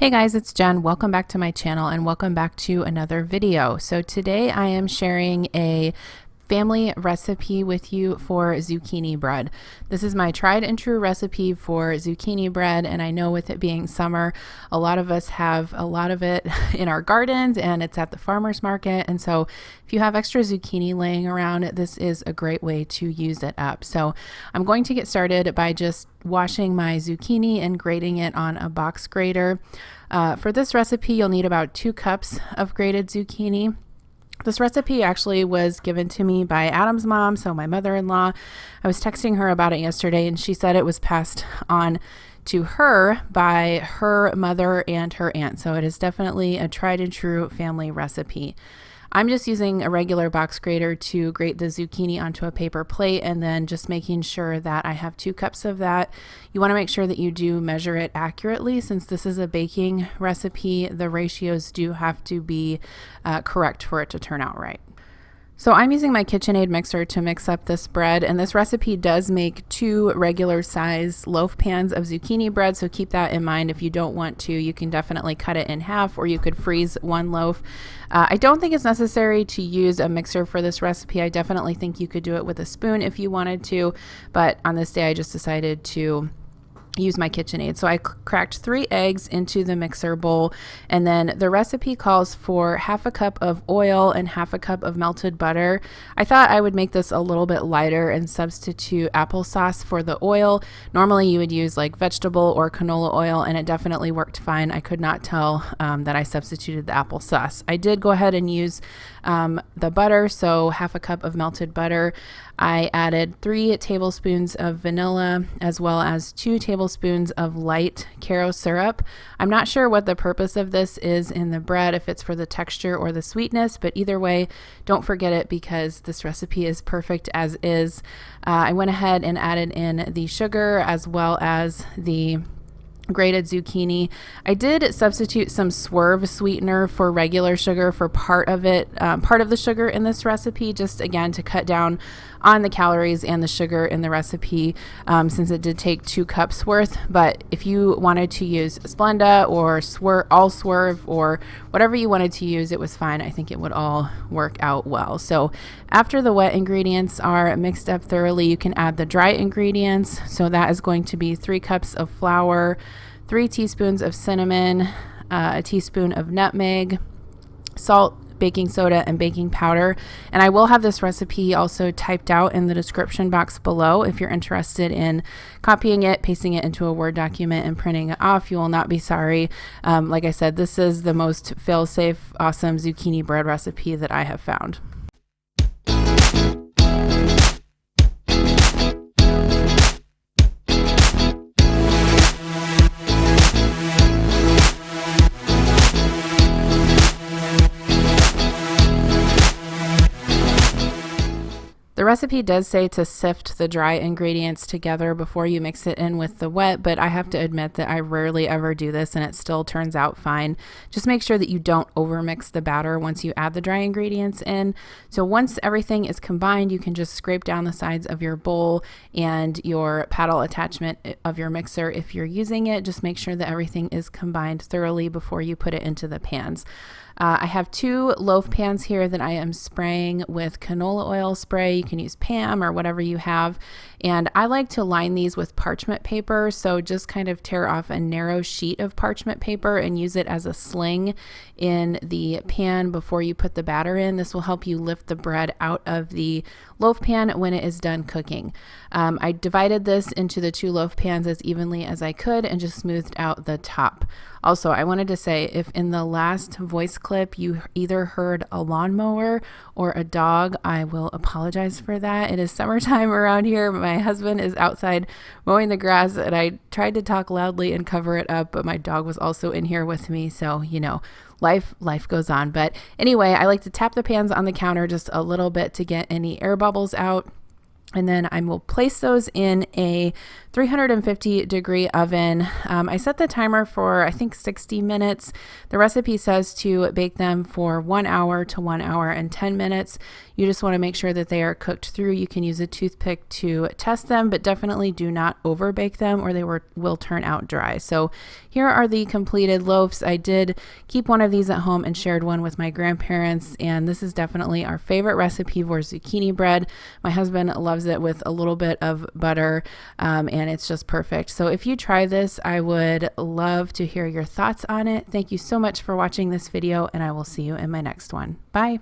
Hey guys, it's Jen. Welcome back to my channel and welcome back to another video. So today I am sharing a family recipe with you for zucchini bread. This is my tried and true recipe for zucchini bread, and I know with it being summer, a lot of us have a lot of it in our gardens and it's at the farmer's market, and so if you have extra zucchini laying around, this is a great way to use it up. So I'm going to get started by just washing my zucchini and grating it on a box grater. For this recipe, you'll need about 2 cups of grated zucchini. This recipe actually was given to me by Adam's mom, so my mother-in-law. I was texting her about it yesterday, and she said it was passed on to her by her mother and her aunt. So it is definitely a tried and true family recipe. I'm just using a regular box grater to grate the zucchini onto a paper plate and then just making sure that I have 2 cups of that. You want to make sure that you do measure it accurately. Since this is a baking recipe, the ratios do have to be correct for it to turn out right. So I'm using my KitchenAid mixer to mix up this bread, and this recipe does make 2 regular size loaf pans of zucchini bread, so keep that in mind. If you don't want to, you can definitely cut it in half, or you could freeze 1 loaf. I don't think it's necessary to use a mixer for this recipe. I definitely think you could do it with a spoon if you wanted to, but on this day I just decided to use my KitchenAid. So I cracked 3 eggs into the mixer bowl, and then the recipe calls for half a cup of oil and half a cup of melted butter. I thought I would make this a little bit lighter and substitute applesauce for the oil. Normally you would use like vegetable or canola oil, and it definitely worked fine. I could not tell that I substituted the applesauce. I did go ahead and use the butter, so half a cup of melted butter. I added 3 tablespoons of vanilla as well as 2 tablespoons of light Karo syrup. I'm not sure what the purpose of this is in the bread, if it's for the texture or the sweetness, but either way, don't forget it because this recipe is perfect as is. I went ahead and added in the sugar as well as the grated zucchini. I did substitute some swerve sweetener for regular sugar for part of the sugar in this recipe, just again to cut down on the calories and the sugar in the recipe, since it did take 2 cups worth. But if you wanted to use Splenda or all swerve or whatever you wanted to use, it was fine. I think it would all work out well. So after the wet ingredients are mixed up thoroughly, you can add the dry ingredients. So that is going to be 3 cups of flour, 3 teaspoons of cinnamon, a teaspoon of nutmeg, salt, baking soda, and baking powder. And I will have this recipe also typed out in the description box below if you're interested in copying it, pasting it into a Word document, and printing it off. You will not be sorry. Like I said, this is the most fail-safe, awesome zucchini bread recipe that I have found. The recipe does say to sift the dry ingredients together before you mix it in with the wet, but I have to admit that I rarely ever do this and it still turns out fine. Just make sure that you don't overmix the batter once you add the dry ingredients in. So once everything is combined, you can just scrape down the sides of your bowl and your paddle attachment of your mixer if you're using it. Just make sure that everything is combined thoroughly before you put it into the pans. I have 2 loaf pans here that I am spraying with canola oil spray. You can use Pam or whatever you have. And I like to line these with parchment paper. So just kind of tear off a narrow sheet of parchment paper and use it as a sling in the pan before you put the batter in. This will help you lift the bread out of the loaf pan when it is done cooking. I divided this into the 2 loaf pans as evenly as I could and just smoothed out the top. Also, I wanted to say, if in the last voice clip you either heard a lawnmower or a dog, I will apologize for that. It is summertime around here. My husband is outside mowing the grass, and I tried to talk loudly and cover it up, but my dog was also in here with me, so you know, life goes on. But anyway, I like to tap the pans on the counter just a little bit to get any air bubbles out. And then I will place those in a 350-degree oven. I set the timer for, I think, 60 minutes. The recipe says to bake them for 1 hour to 1 hour and 10 minutes. You just want to make sure that they are cooked through. You can use a toothpick to test them, but definitely do not over bake them or they will turn out dry. So here are the completed loaves. I did keep one of these at home and shared one with my grandparents, and this is definitely our favorite recipe for zucchini bread. My husband loves it with a little bit of butter, and it's just perfect. So if you try this, I would love to hear your thoughts on it. Thank you so much for watching this video, and I will see you in my next one. Bye.